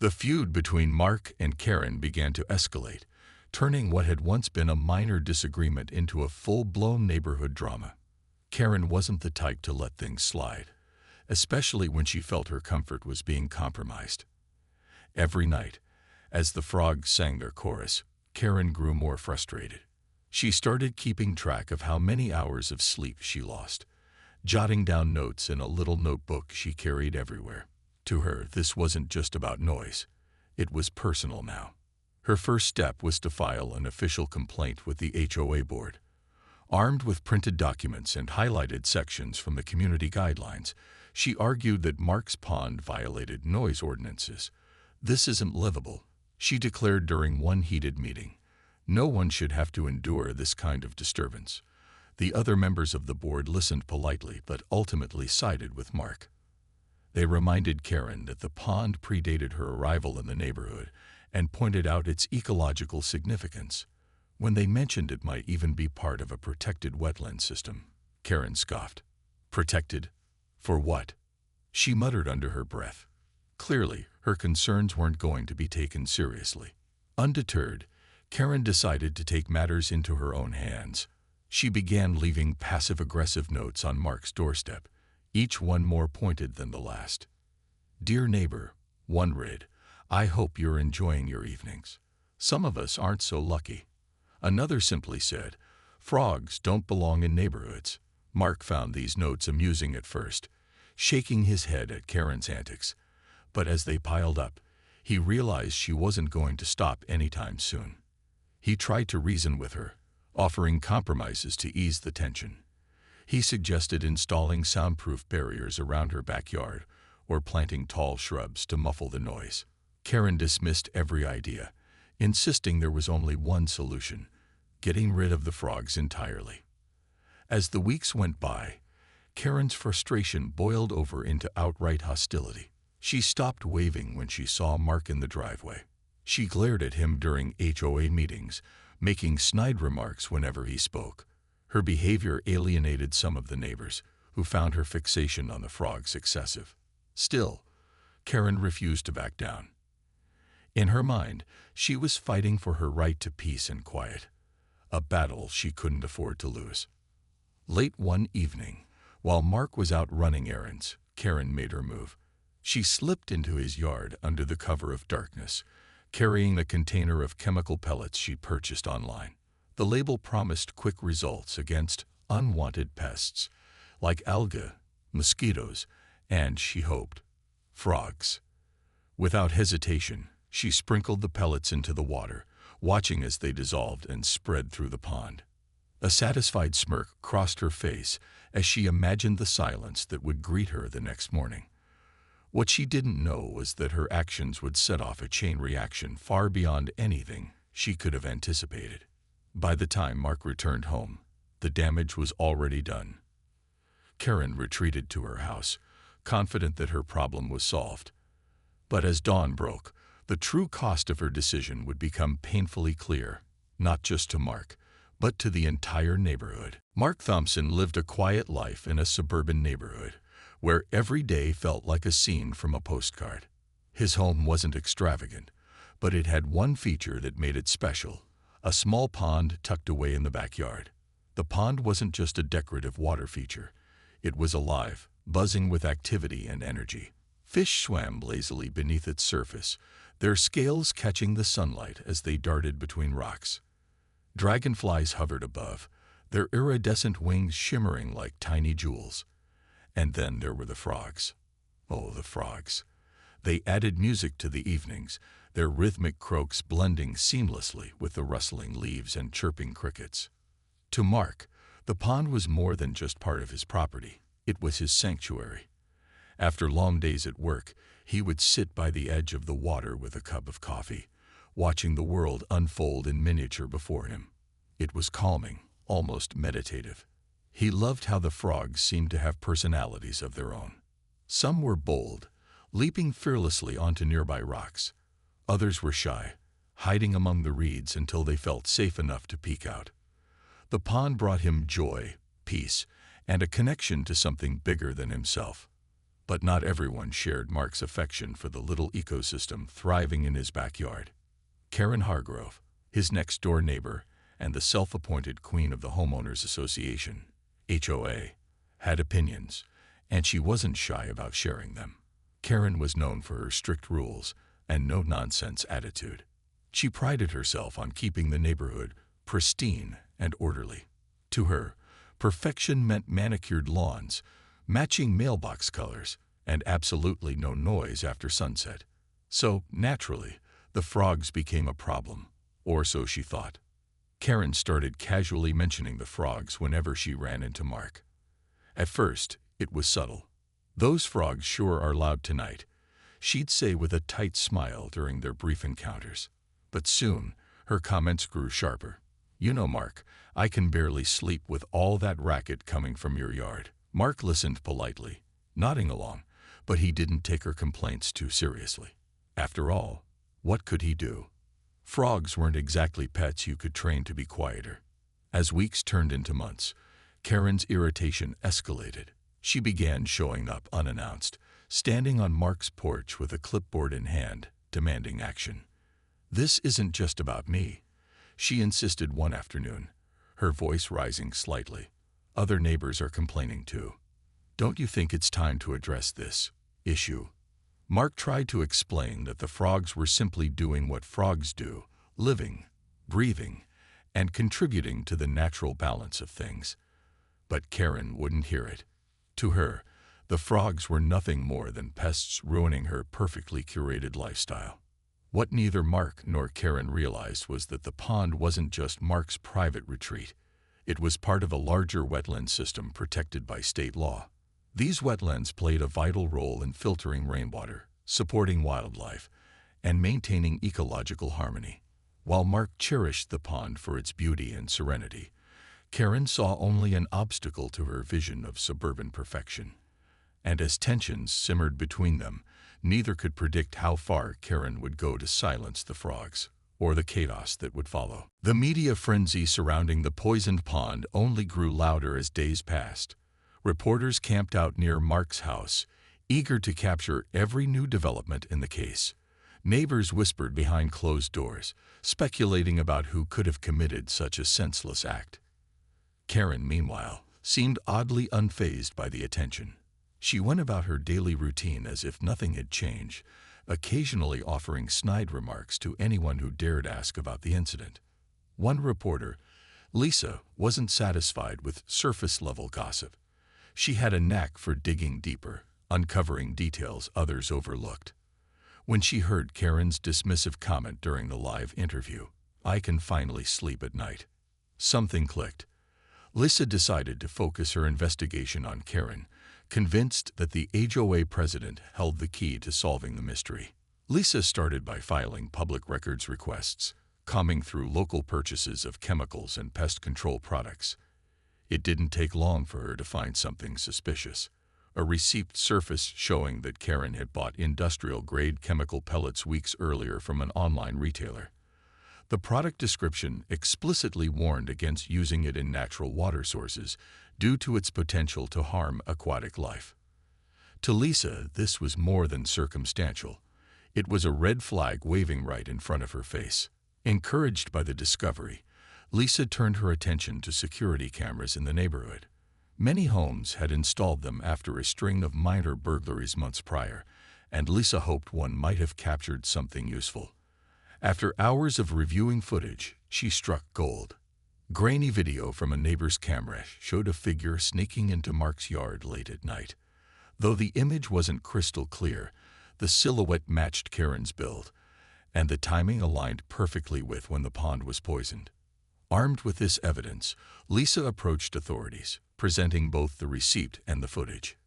The feud between Mark and Karen began to escalate, turning what had once been a minor disagreement into a full-blown neighborhood drama. Karen wasn't the type to let things slide, especially when she felt her comfort was being compromised. Every night, as the frogs sang their chorus, Karen grew more frustrated. She started keeping track of how many hours of sleep she lost, jotting down notes in a little notebook she carried everywhere. To her, this wasn't just about noise. It was personal now. Her first step was to file an official complaint with the HOA board. Armed with printed documents and highlighted sections from the community guidelines, she argued that Mark's pond violated noise ordinances. "This isn't livable," she declared during one heated meeting. "No one should have to endure this kind of disturbance." The other members of the board listened politely but ultimately sided with Mark. They reminded Karen that the pond predated her arrival in the neighborhood and pointed out its ecological significance. When they mentioned it might even be part of a protected wetland system, Karen scoffed. "Protected? For what?" she muttered under her breath. Clearly, her concerns weren't going to be taken seriously. Undeterred, Karen decided to take matters into her own hands. She began leaving passive-aggressive notes on Mark's doorstep, each one more pointed than the last. "Dear neighbor," one read, "I hope you're enjoying your evenings. Some of us aren't so lucky." Another simply said, "Frogs don't belong in neighborhoods." Mark found these notes amusing at first, shaking his head at Karen's antics. But as they piled up, he realized she wasn't going to stop anytime soon. He tried to reason with her, offering compromises to ease the tension. He suggested installing soundproof barriers around her backyard or planting tall shrubs to muffle the noise. Karen dismissed every idea, insisting there was only one solution: getting rid of the frogs entirely. As the weeks went by, Karen's frustration boiled over into outright hostility. She stopped waving when she saw Mark in the driveway. She glared at him during HOA meetings, making snide remarks whenever he spoke. Her behavior alienated some of the neighbors, who found her fixation on the frogs excessive. Still, Karen refused to back down. In her mind, she was fighting for her right to peace and quiet, a battle she couldn't afford to lose. Late one evening, while Mark was out running errands, Karen made her move. She slipped into his yard under the cover of darkness, carrying the container of chemical pellets she purchased online. The label promised quick results against unwanted pests, like algae, mosquitoes, and, she hoped, frogs. Without hesitation, she sprinkled the pellets into the water, watching as they dissolved and spread through the pond. A satisfied smirk crossed her face as she imagined the silence that would greet her the next morning. What she didn't know was that her actions would set off a chain reaction far beyond anything she could have anticipated. By the time Mark returned home, the damage was already done. Karen retreated to her house, confident that her problem was solved. But as dawn broke, the true cost of her decision would become painfully clear, not just to Mark, but to the entire neighborhood. Mark Thompson lived a quiet life in a suburban neighborhood, where every day felt like a scene from a postcard. His home wasn't extravagant, but it had one feature that made it special: a small pond tucked away in the backyard. The pond wasn't just a decorative water feature. It was alive, buzzing with activity and energy. Fish swam lazily beneath its surface, their scales catching the sunlight as they darted between rocks. Dragonflies hovered above, their iridescent wings shimmering like tiny jewels. And then there were the frogs. Oh, the frogs. They added music to the evenings, their rhythmic croaks blending seamlessly with the rustling leaves and chirping crickets. To Mark, the pond was more than just part of his property. It was his sanctuary. After long days at work, he would sit by the edge of the water with a cup of coffee, watching the world unfold in miniature before him. It was calming, almost meditative. He loved how the frogs seemed to have personalities of their own. Some were bold, leaping fearlessly onto nearby rocks. Others were shy, hiding among the reeds until they felt safe enough to peek out. The pond brought him joy, peace, and a connection to something bigger than himself. But not everyone shared Mark's affection for the little ecosystem thriving in his backyard. Karen Hargrove, his next-door neighbor and the self-appointed queen of the Homeowners Association, HOA, had opinions, and she wasn't shy about sharing them. Karen was known for her strict rules and no-nonsense attitude. She prided herself on keeping the neighborhood pristine and orderly. To her, perfection meant manicured lawns, matching mailbox colors, and absolutely no noise after sunset. So, naturally, the frogs became a problem, or so she thought. Karen started casually mentioning the frogs whenever she ran into Mark. At first, it was subtle. "Those frogs sure are loud tonight," she'd say with a tight smile during their brief encounters. But soon, her comments grew sharper. "You know, Mark, I can barely sleep with all that racket coming from your yard." Mark listened politely, nodding along, but he didn't take her complaints too seriously. After all, what could he do? Frogs weren't exactly pets you could train to be quieter. As weeks turned into months, Karen's irritation escalated. She began showing up unannounced, standing on Mark's porch with a clipboard in hand, demanding action. "This isn't just about me," she insisted one afternoon, her voice rising slightly. "Other neighbors are complaining too. Don't you think it's time to address this issue?" Mark tried to explain that the frogs were simply doing what frogs do, living, breathing, and contributing to the natural balance of things. But Karen wouldn't hear it. To her, the frogs were nothing more than pests ruining her perfectly curated lifestyle. What neither Mark nor Karen realized was that the pond wasn't just Mark's private retreat. It was part of a larger wetland system protected by state law. These wetlands played a vital role in filtering rainwater, supporting wildlife, and maintaining ecological harmony. While Mark cherished the pond for its beauty and serenity, Karen saw only an obstacle to her vision of suburban perfection. And as tensions simmered between them, neither could predict how far Karen would go to silence the frogs, or the chaos that would follow. The media frenzy surrounding the poisoned pond only grew louder as days passed. Reporters camped out near Mark's house, eager to capture every new development in the case. Neighbors whispered behind closed doors, speculating about who could have committed such a senseless act. Karen, meanwhile, seemed oddly unfazed by the attention. She went about her daily routine as if nothing had changed, occasionally offering snide remarks to anyone who dared ask about the incident. One reporter, Lisa, wasn't satisfied with surface-level gossip. She had a knack for digging deeper, uncovering details others overlooked. When she heard Karen's dismissive comment during the live interview, "I can finally sleep at night," something clicked. Lisa decided to focus her investigation on Karen, convinced that the HOA president held the key to solving the mystery. Lisa started by filing public records requests, combing through local purchases of chemicals and pest control products. It didn't take long for her to find something suspicious. A receipt surfaced showing that Karen had bought industrial-grade chemical pellets weeks earlier from an online retailer. The product description explicitly warned against using it in natural water sources due to its potential to harm aquatic life. To Lisa, this was more than circumstantial. It was a red flag waving right in front of her face. Encouraged by the discovery, Lisa turned her attention to security cameras in the neighborhood. Many homes had installed them after a string of minor burglaries months prior, and Lisa hoped one might have captured something useful. After hours of reviewing footage, she struck gold. Grainy video from a neighbor's camera showed a figure sneaking into Mark's yard late at night. Though the image wasn't crystal clear, the silhouette matched Karen's build, and the timing aligned perfectly with when the pond was poisoned. Armed with this evidence, Lisa approached authorities, presenting both the receipt and the footage.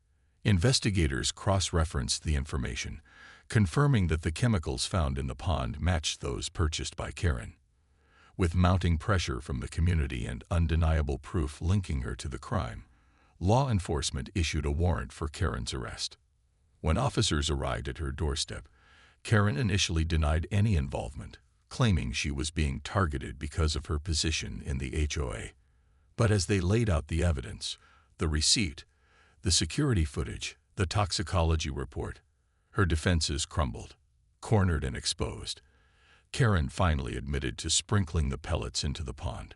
Investigators cross-referenced the information, confirming that the chemicals found in the pond matched those purchased by Karen. With mounting pressure from the community and undeniable proof linking her to the crime, law enforcement issued a warrant for Karen's arrest. When officers arrived at her doorstep, Karen initially denied any involvement, claiming she was being targeted because of her position in the HOA. But as they laid out the evidence, the receipt, the security footage, The toxicology report. Her defenses crumbled. Cornered and exposed, Karen finally admitted to sprinkling the pellets into the pond.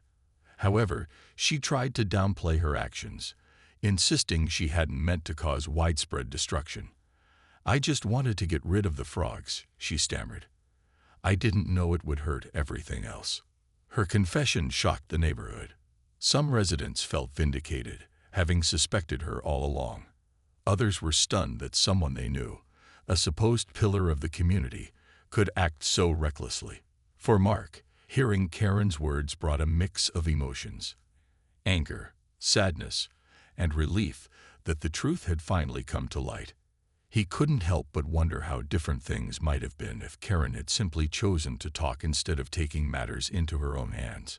However, she tried to downplay her actions, insisting she hadn't meant to cause widespread destruction. "I just wanted to get rid of the frogs," she stammered. "I didn't know it would hurt everything else." Her confession shocked the neighborhood. Some residents felt vindicated, having suspected her all along. Others were stunned that someone they knew, a supposed pillar of the community, could act so recklessly. For Mark, hearing Karen's words brought a mix of emotions: anger, sadness, and relief that the truth had finally come to light. He couldn't help but wonder how different things might have been if Karen had simply chosen to talk instead of taking matters into her own hands.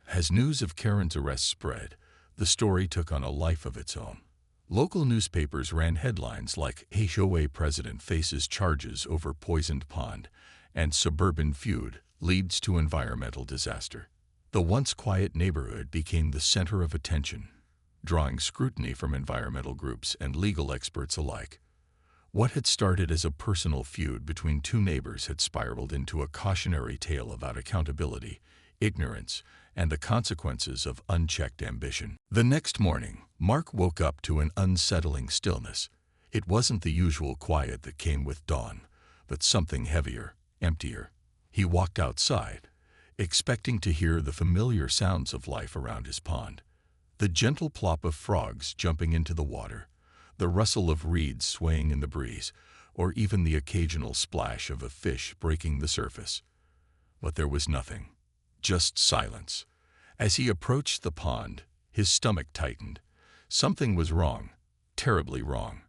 As news of Karen's arrest spread, the story took on a life of its own. Local newspapers ran headlines like "HOA President Faces Charges Over Poisoned Pond" and "Suburban Feud Leads to Environmental Disaster." The once quiet neighborhood became the center of attention, drawing scrutiny from environmental groups and legal experts alike. What had started as a personal feud between two neighbors had spiraled into a cautionary tale about accountability, ignorance, and the consequences of unchecked ambition. The next morning, Mark woke up to an unsettling stillness. It wasn't the usual quiet that came with dawn, but something heavier, emptier. He walked outside, expecting to hear the familiar sounds of life around his pond. The gentle plop of frogs jumping into the water, the rustle of reeds swaying in the breeze, or even the occasional splash of a fish breaking the surface. But there was nothing. Just silence. As he approached the pond, his stomach tightened. Something was wrong, terribly wrong.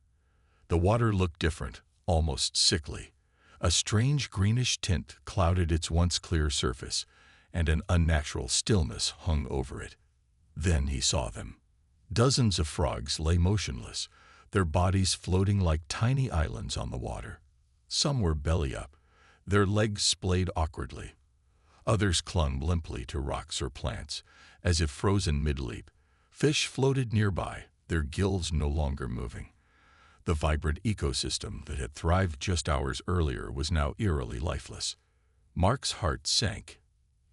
The water looked different, almost sickly. A strange greenish tint clouded its once clear surface, and an unnatural stillness hung over it. Then he saw them. Dozens of frogs lay motionless, their bodies floating like tiny islands on the water. Some were belly up, their legs splayed awkwardly. Others clung limply to rocks or plants, as if frozen mid-leap. Fish floated nearby, their gills no longer moving. The vibrant ecosystem that had thrived just hours earlier was now eerily lifeless. Mark's heart sank.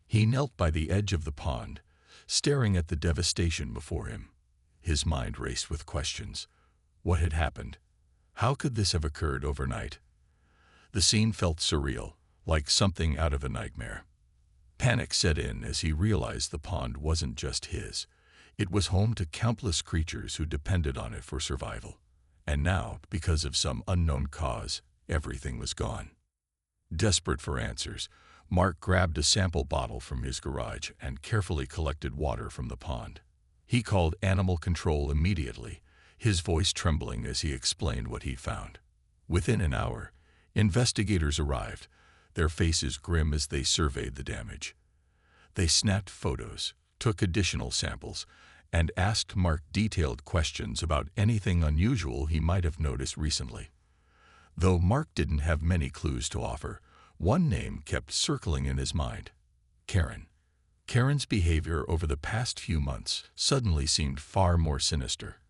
He knelt by the edge of the pond, staring at the devastation before him. His mind raced with questions. What had happened? How could this have occurred overnight? The scene felt surreal, like something out of a nightmare. Panic set in as he realized the pond wasn't just his. It was home to countless creatures who depended on it for survival. And now, because of some unknown cause, everything was gone. Desperate for answers, Mark grabbed a sample bottle from his garage and carefully collected water from the pond. He called animal control immediately, his voice trembling as he explained what he'd found. Within an hour, investigators arrived, their faces grim as they surveyed the damage. They snapped photos, took additional samples, and asked Mark detailed questions about anything unusual he might have noticed recently. Though Mark didn't have many clues to offer, one name kept circling in his mind: Karen. Karen's behavior over the past few months suddenly seemed far more sinister.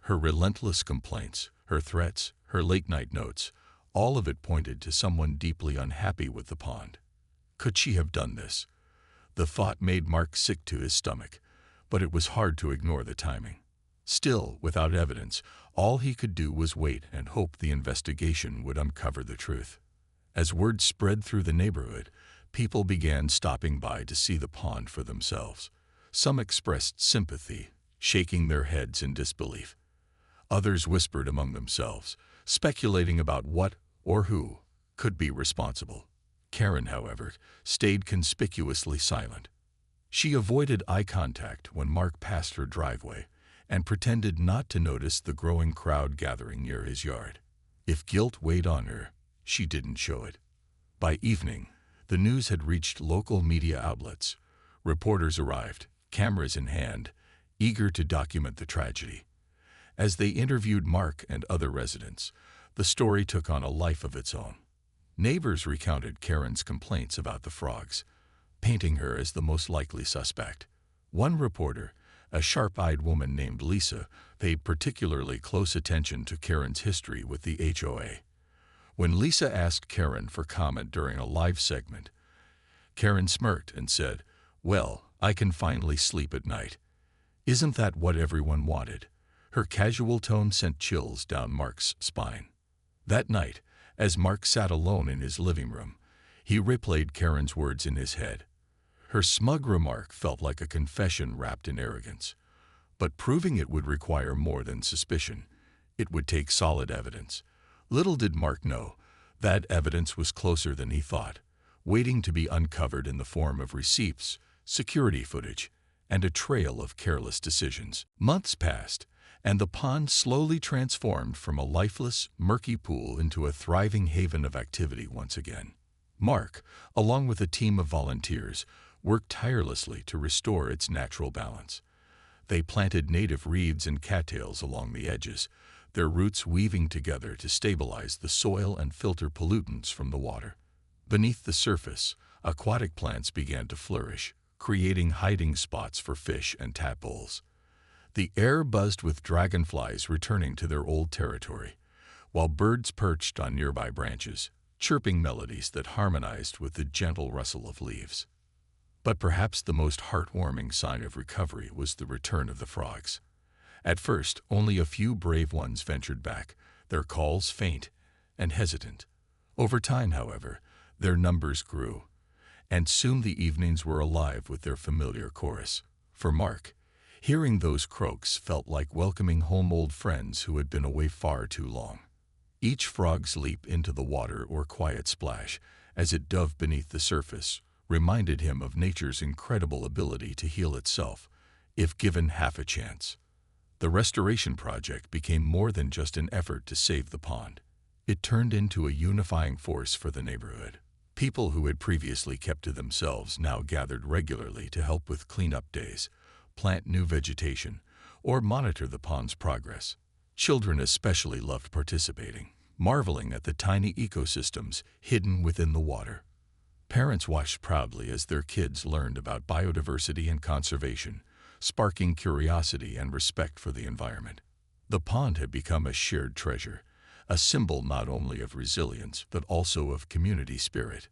Her relentless complaints, her threats, her late-night notes, all of it pointed to someone deeply unhappy with the pond. Could she have done this? The thought made Mark sick to his stomach, but it was hard to ignore the timing. Still, without evidence, all he could do was wait and hope the investigation would uncover the truth. As word spread through the neighborhood, people began stopping by to see the pond for themselves. Some expressed sympathy, shaking their heads in disbelief. Others whispered among themselves, speculating about what or who could be responsible. Karen, however, stayed conspicuously silent. She avoided eye contact when Mark passed her driveway and pretended not to notice the growing crowd gathering near his yard. If guilt weighed on her, she didn't show it. By evening, the news had reached local media outlets. Reporters arrived, cameras in hand, eager to document the tragedy. As they interviewed Mark and other residents, the story took on a life of its own. Neighbors recounted Karen's complaints about the frogs, painting her as the most likely suspect. One reporter, A sharp-eyed woman named Lisa paid particularly close attention to Karen's history with the HOA. When Lisa asked Karen for comment during a live segment, Karen smirked and said, "Well, I can finally sleep at night. Isn't that what everyone wanted?" Her casual tone sent chills down Mark's spine. That night, as Mark sat alone in his living room, he replayed Karen's words in his head. Her smug remark felt like a confession wrapped in arrogance. But proving it would require more than suspicion. It would take solid evidence. Little did Mark know, that evidence was closer than he thought, waiting to be uncovered in the form of receipts, security footage, and a trail of careless decisions. Months passed, and the pond slowly transformed from a lifeless, murky pool into a thriving haven of activity once again. Mark, along with a team of volunteers, worked tirelessly to restore its natural balance. They planted native reeds and cattails along the edges, their roots weaving together to stabilize the soil and filter pollutants from the water. Beneath the surface, aquatic plants began to flourish, creating hiding spots for fish and tadpoles. The air buzzed with dragonflies returning to their old territory, while birds perched on nearby branches, chirping melodies that harmonized with the gentle rustle of leaves. But perhaps the most heartwarming sign of recovery was the return of the frogs. At first, only a few brave ones ventured back, their calls faint and hesitant. Over time, however, their numbers grew, and soon the evenings were alive with their familiar chorus. For Mark, hearing those croaks felt like welcoming home old friends who had been away far too long. Each frog's leap into the water or quiet splash, as it dove beneath the surface, reminded him of nature's incredible ability to heal itself, if given half a chance. The restoration project became more than just an effort to save the pond. It turned into a unifying force for the neighborhood. People who had previously kept to themselves now gathered regularly to help with cleanup days, plant new vegetation, or monitor the pond's progress. Children especially loved participating, marveling at the tiny ecosystems hidden within the water. Parents watched proudly as their kids learned about biodiversity and conservation, sparking curiosity and respect for the environment. The pond had become a shared treasure, a symbol not only of resilience but also of community spirit.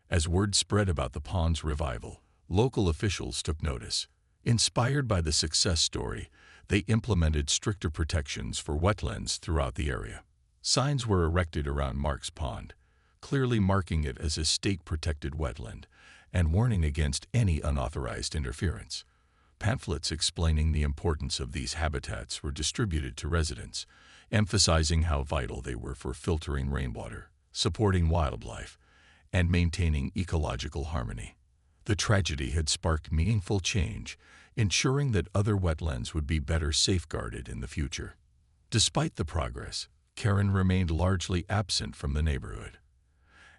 As word spread about the pond's revival, local officials took notice. Inspired by the success story, they implemented stricter protections for wetlands throughout the area. Signs were erected around Mark's Pond, clearly marking it as a state-protected wetland and warning against any unauthorized interference. Pamphlets explaining the importance of these habitats were distributed to residents, emphasizing how vital they were for filtering rainwater, supporting wildlife, and maintaining ecological harmony. The tragedy had sparked meaningful change, ensuring that other wetlands would be better safeguarded in the future. Despite the progress, Karen remained largely absent from the neighborhood.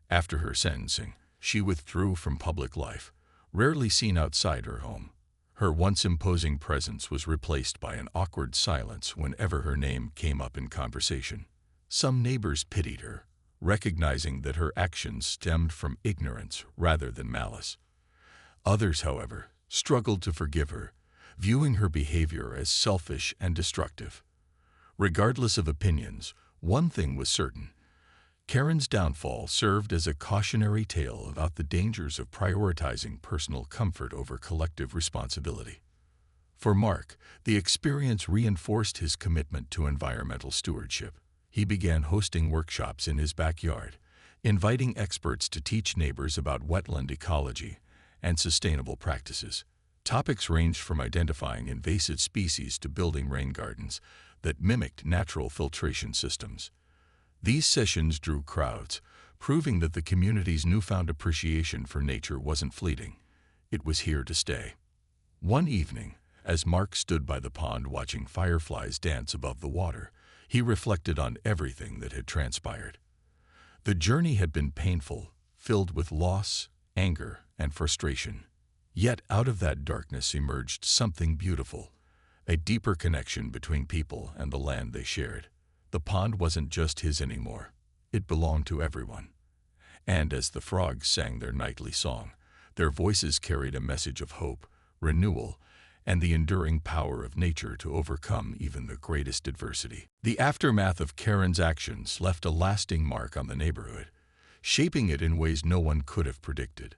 After her sentencing, she withdrew from public life, rarely seen outside her home. Her once imposing presence was replaced by an awkward silence whenever her name came up in conversation. Some neighbors pitied her, recognizing that her actions stemmed from ignorance rather than malice. Others, however, struggled to forgive her, viewing her behavior as selfish and destructive. Regardless of opinions, one thing was certain. Karen's downfall served as a cautionary tale about the dangers of prioritizing personal comfort over collective responsibility. For Mark, the experience reinforced his commitment to environmental stewardship. He began hosting workshops in his backyard, inviting experts to teach neighbors about wetland ecology and sustainable practices. Topics ranged from identifying invasive species to building rain gardens that mimicked natural filtration systems. These sessions drew crowds, proving that the community's newfound appreciation for nature wasn't fleeting. It was here to stay. One evening, as Mark stood by the pond watching fireflies dance above the water, he reflected on everything that had transpired. The journey had been painful, filled with loss, anger, and frustration. Yet out of that darkness emerged something beautiful, a deeper connection between people and the land they shared. The pond wasn't just his anymore. It belonged to everyone. And as the frogs sang their nightly song, their voices carried a message of hope, renewal, and the enduring power of nature to overcome even the greatest adversity. The aftermath of Karen's actions left a lasting mark on the neighborhood, shaping it in ways no one could have predicted.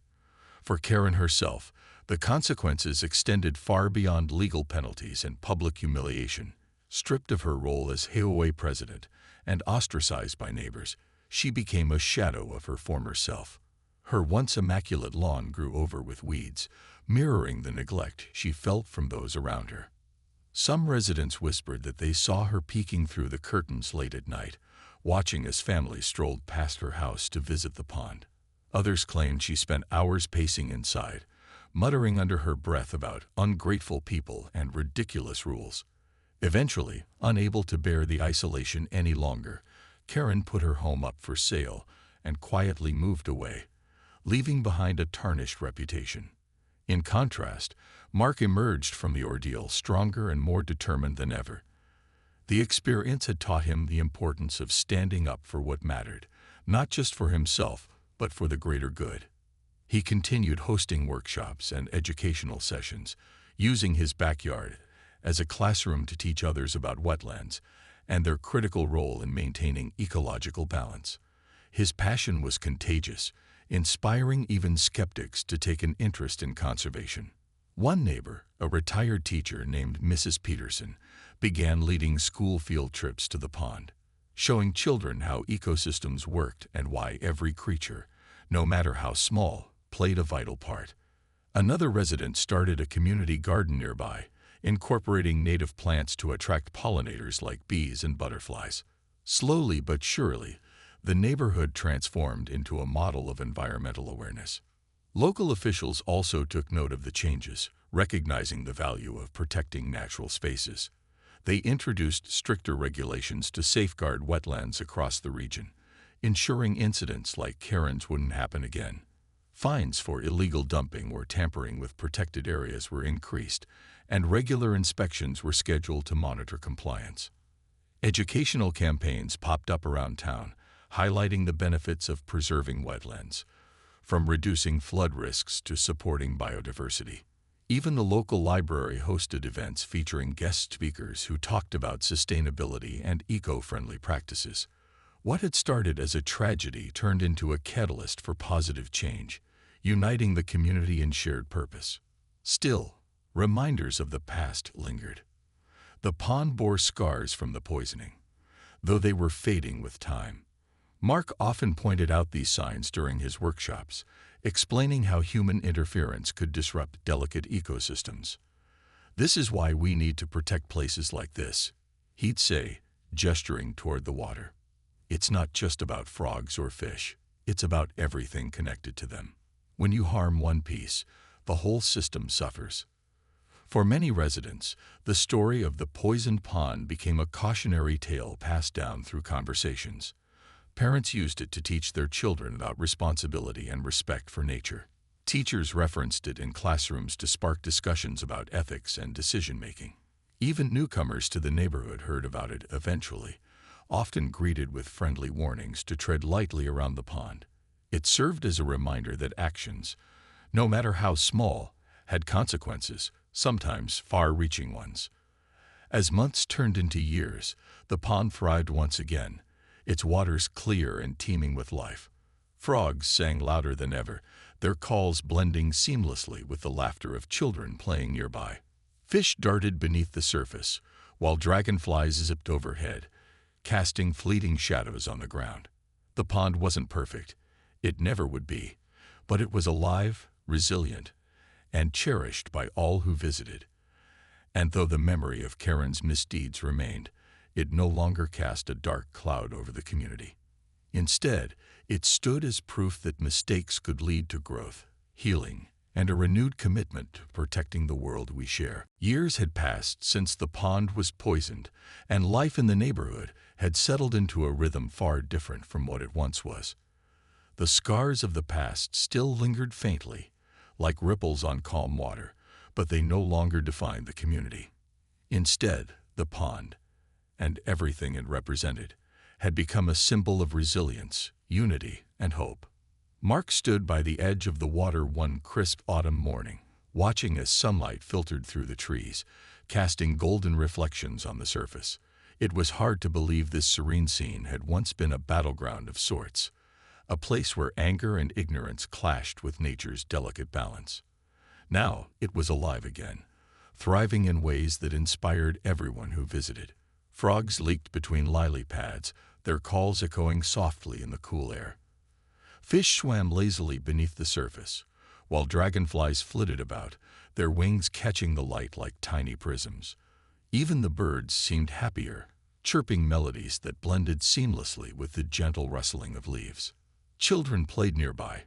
For Karen herself, the consequences extended far beyond legal penalties and public humiliation. Stripped of her role as HOA president and ostracized by neighbors, she became a shadow of her former self. Her once immaculate lawn grew over with weeds, mirroring the neglect she felt from those around her. Some residents whispered that they saw her peeking through the curtains late at night, watching as families strolled past her house to visit the pond. Others claimed she spent hours pacing inside, muttering under her breath about ungrateful people and ridiculous rules. Eventually, unable to bear the isolation any longer, Karen put her home up for sale and quietly moved away, leaving behind a tarnished reputation. In contrast, Mark emerged from the ordeal stronger and more determined than ever. The experience had taught him the importance of standing up for what mattered, not just for himself, but for the greater good. He continued hosting workshops and educational sessions, using his backyard as a classroom to teach others about wetlands and their critical role in maintaining ecological balance. His passion was contagious, inspiring even skeptics to take an interest in conservation. One neighbor, a retired teacher named Mrs. Peterson, began leading school field trips to the pond, showing children how ecosystems worked and why every creature, no matter how small, played a vital part. Another resident started a community garden nearby, incorporating native plants to attract pollinators like bees and butterflies. Slowly but surely, the neighborhood transformed into a model of environmental awareness. Local officials also took note of the changes, recognizing the value of protecting natural spaces. They introduced stricter regulations to safeguard wetlands across the region, ensuring incidents like Karen's wouldn't happen again. Fines for illegal dumping or tampering with protected areas were increased, and regular inspections were scheduled to monitor compliance. Educational campaigns popped up around town, highlighting the benefits of preserving wetlands, from reducing flood risks to supporting biodiversity. Even the local library hosted events featuring guest speakers who talked about sustainability and eco-friendly practices. What had started as a tragedy turned into a catalyst for positive change, uniting the community in shared purpose. Still, reminders of the past lingered. The pond bore scars from the poisoning, though they were fading with time. Mark often pointed out these signs during his workshops, explaining how human interference could disrupt delicate ecosystems. "This is why we need to protect places like this," he'd say, gesturing toward the water. "It's not just about frogs or fish, it's about everything connected to them. When you harm one piece, the whole system suffers." For many residents, the story of the poisoned pond became a cautionary tale passed down through conversations. Parents used it to teach their children about responsibility and respect for nature. Teachers referenced it in classrooms to spark discussions about ethics and decision-making. Even newcomers to the neighborhood heard about it eventually, often greeted with friendly warnings to tread lightly around the pond. It served as a reminder that actions, no matter how small, had consequences, sometimes far-reaching ones. As months turned into years, the pond thrived once again, its waters clear and teeming with life. Frogs sang louder than ever, their calls blending seamlessly with the laughter of children playing nearby. Fish darted beneath the surface, while dragonflies zipped overhead, casting fleeting shadows on the ground. The pond wasn't perfect. It never would be. But it was alive, resilient, and cherished by all who visited. And though the memory of Karen's misdeeds remained, it no longer cast a dark cloud over the community. Instead, it stood as proof that mistakes could lead to growth, healing, and a renewed commitment to protecting the world we share. Years had passed since the pond was poisoned, and life in the neighborhood had settled into a rhythm far different from what it once was. The scars of the past still lingered faintly, like ripples on calm water, but they no longer defined the community. Instead, the pond, and everything it represented, had become a symbol of resilience, unity, and hope. Mark stood by the edge of the water one crisp autumn morning, watching as sunlight filtered through the trees, casting golden reflections on the surface. It was hard to believe this serene scene had once been a battleground of sorts, a place where anger and ignorance clashed with nature's delicate balance. Now it was alive again, thriving in ways that inspired everyone who visited. Frogs leaked between lily pads, their calls echoing softly in the cool air. Fish swam lazily beneath the surface, while dragonflies flitted about, their wings catching the light like tiny prisms. Even the birds seemed happier, chirping melodies that blended seamlessly with the gentle rustling of leaves. Children played nearby,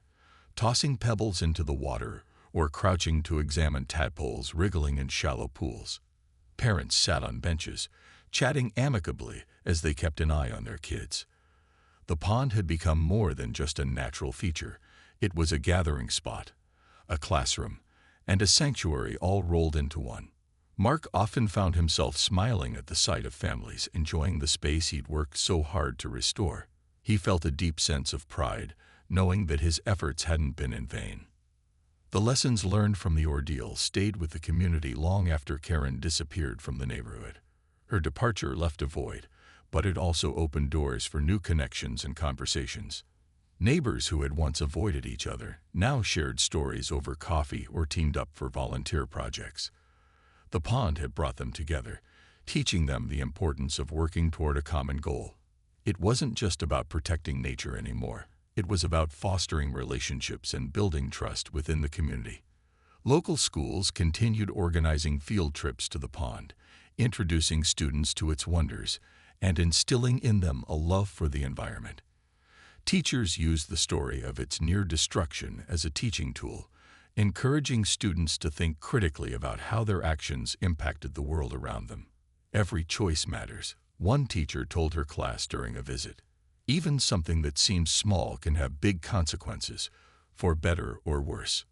tossing pebbles into the water or crouching to examine tadpoles wriggling in shallow pools. Parents sat on benches, chatting amicably as they kept an eye on their kids. The pond had become more than just a natural feature. It was a gathering spot, a classroom, and a sanctuary all rolled into one. Mark often found himself smiling at the sight of families enjoying the space he'd worked so hard to restore. He felt a deep sense of pride, knowing that his efforts hadn't been in vain. The lessons learned from the ordeal stayed with the community long after Karen disappeared from the neighborhood. Her departure left a void, but it also opened doors for new connections and conversations. Neighbors who had once avoided each other now shared stories over coffee or teamed up for volunteer projects. The pond had brought them together, teaching them the importance of working toward a common goal. It wasn't just about protecting nature anymore. It was about fostering relationships and building trust within the community. Local schools continued organizing field trips to the pond, introducing students to its wonders, and instilling in them a love for the environment. Teachers used the story of its near destruction as a teaching tool, encouraging students to think critically about how their actions impacted the world around them. Every choice matters, one teacher told her class during a visit. Even something that seems small can have big consequences, for better or worse.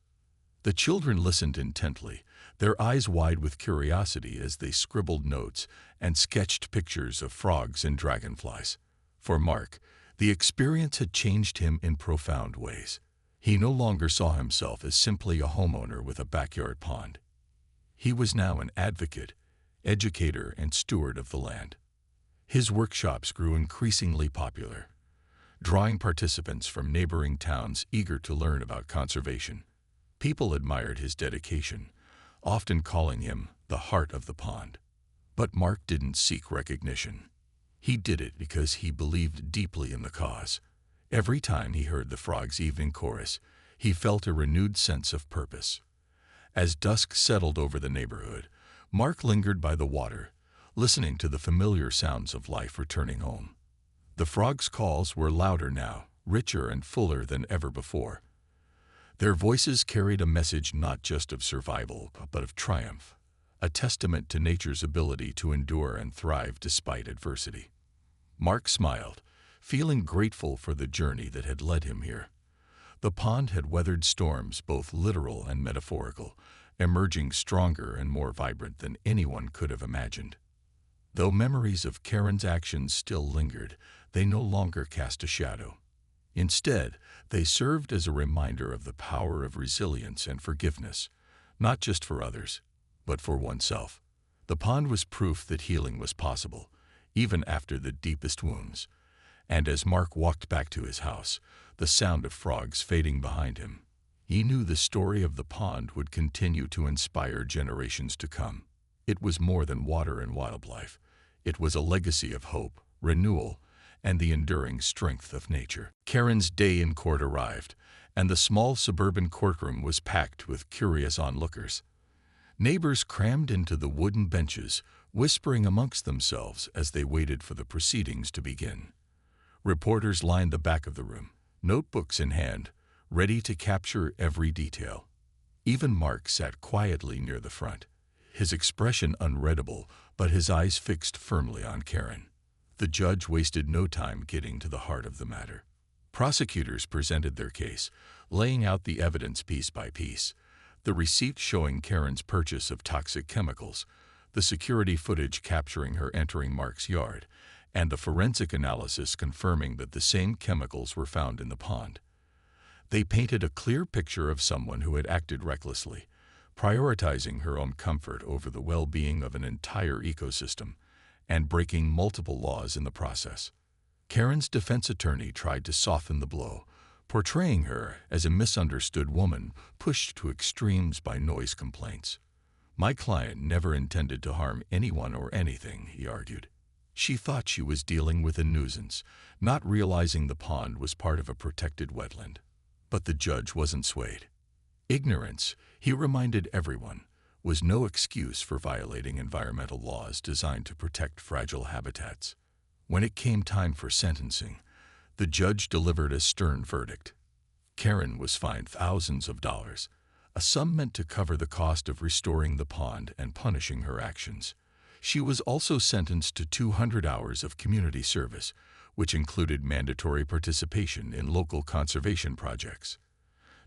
The children listened intently, their eyes wide with curiosity as they scribbled notes and sketched pictures of frogs and dragonflies. For Mark, the experience had changed him in profound ways. He no longer saw himself as simply a homeowner with a backyard pond. He was now an advocate, educator, and steward of the land. His workshops grew increasingly popular, drawing participants from neighboring towns eager to learn about conservation. People admired his dedication, often calling him the heart of the pond. But Mark didn't seek recognition. He did it because he believed deeply in the cause. Every time he heard the frogs' evening chorus, he felt a renewed sense of purpose. As dusk settled over the neighborhood, Mark lingered by the water, listening to the familiar sounds of life returning home. The frogs' calls were louder now, richer and fuller than ever before. Their voices carried a message not just of survival, but of triumph, a testament to nature's ability to endure and thrive despite adversity. Mark smiled, feeling grateful for the journey that had led him here. The pond had weathered storms, both literal and metaphorical, emerging stronger and more vibrant than anyone could have imagined. Though memories of Karen's actions still lingered, they no longer cast a shadow. Instead, they served as a reminder of the power of resilience and forgiveness, not just for others, but for oneself. The pond was proof that healing was possible, even after the deepest wounds. And as Mark walked back to his house, the sound of frogs fading behind him, he knew the story of the pond would continue to inspire generations to come. It was more than water and wildlife. It was a legacy of hope, renewal, and the enduring strength of nature. Karen's day in court arrived, and the small suburban courtroom was packed with curious onlookers. Neighbors crammed into the wooden benches, whispering amongst themselves as they waited for the proceedings to begin. Reporters lined the back of the room, notebooks in hand, ready to capture every detail. Even Mark sat quietly near the front, his expression unreadable, but his eyes fixed firmly on Karen. The judge wasted no time getting to the heart of the matter. Prosecutors presented their case, laying out the evidence piece by piece. The receipt showing Karen's purchase of toxic chemicals, the security footage capturing her entering Mark's yard, and the forensic analysis confirming that the same chemicals were found in the pond. They painted a clear picture of someone who had acted recklessly, prioritizing her own comfort over the well-being of an entire ecosystem and breaking multiple laws in the process. Karen's defense attorney tried to soften the blow, portraying her as a misunderstood woman pushed to extremes by noise complaints. "My client never intended to harm anyone or anything," he argued. "She thought she was dealing with a nuisance, not realizing the pond was part of a protected wetland." But the judge wasn't swayed. Ignorance, he reminded everyone, was no excuse for violating environmental laws designed to protect fragile habitats. When it came time for sentencing, the judge delivered a stern verdict. Karen was fined thousands of dollars, a sum meant to cover the cost of restoring the pond and punishing her actions. She was also sentenced to 200 hours of community service, which included mandatory participation in local conservation projects.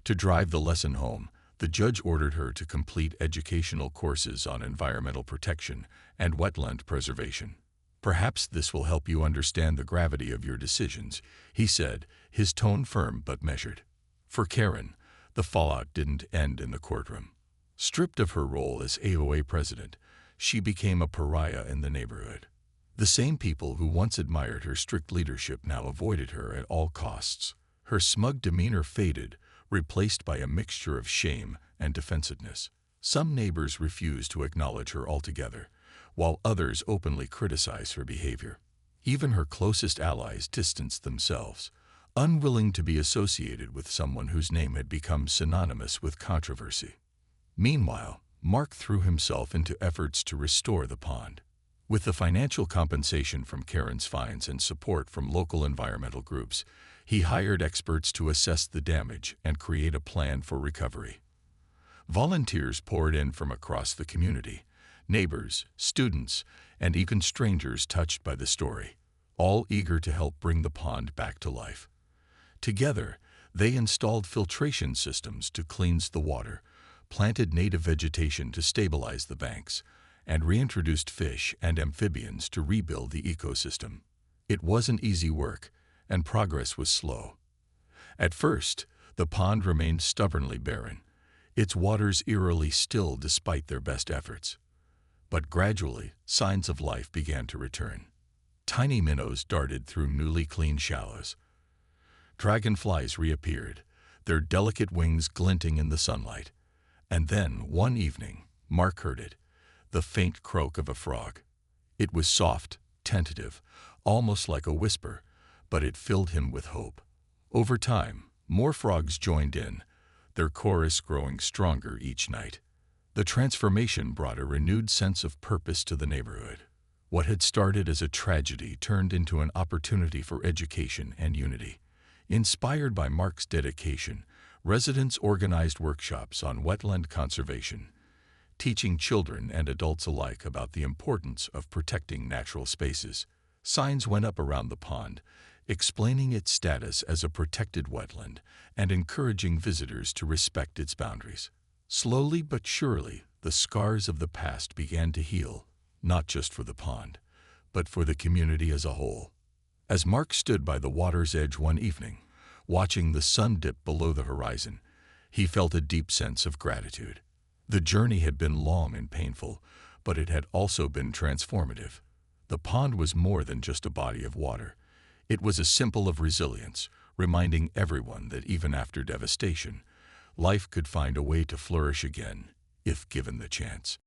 To drive the lesson home, the judge ordered her to complete educational courses on environmental protection and wetland preservation. "Perhaps this will help you understand the gravity of your decisions," he said, his tone firm but measured. For Karen, the fallout didn't end in the courtroom. Stripped of her role as HOA president, she became a pariah in the neighborhood. The same people who once admired her strict leadership now avoided her at all costs. Her smug demeanor faded, replaced by a mixture of shame and defensiveness. Some neighbors refused to acknowledge her altogether, while others openly criticized her behavior. Even her closest allies distanced themselves, unwilling to be associated with someone whose name had become synonymous with controversy. Meanwhile, Mark threw himself into efforts to restore the pond. With the financial compensation from Karen's fines and support from local environmental groups, he hired experts to assess the damage and create a plan for recovery. Volunteers poured in from across the community, neighbors, students, and even strangers touched by the story, all eager to help bring the pond back to life. Together, they installed filtration systems to cleanse the water, planted native vegetation to stabilize the banks, and reintroduced fish and amphibians to rebuild the ecosystem. It wasn't easy work, and progress was slow. At first, the pond remained stubbornly barren, its waters eerily still despite their best efforts. But gradually, signs of life began to return. Tiny minnows darted through newly cleaned shallows. Dragonflies reappeared, their delicate wings glinting in the sunlight. And then, one evening, Mark heard it, the faint croak of a frog. It was soft, tentative, almost like a whisper, but it filled him with hope. Over time, more frogs joined in, their chorus growing stronger each night. The transformation brought a renewed sense of purpose to the neighborhood. What had started as a tragedy turned into an opportunity for education and unity. Inspired by Mark's dedication, residents organized workshops on wetland conservation, teaching children and adults alike about the importance of protecting natural spaces. Signs went up around the pond, explaining its status as a protected wetland and encouraging visitors to respect its boundaries. Slowly but surely, the scars of the past began to heal, not just for the pond, but for the community as a whole. As Mark stood by the water's edge one evening, watching the sun dip below the horizon, he felt a deep sense of gratitude. The journey had been long and painful, but it had also been transformative. The pond was more than just a body of water. It was a symbol of resilience, reminding everyone that even after devastation, life could find a way to flourish again, if given the chance.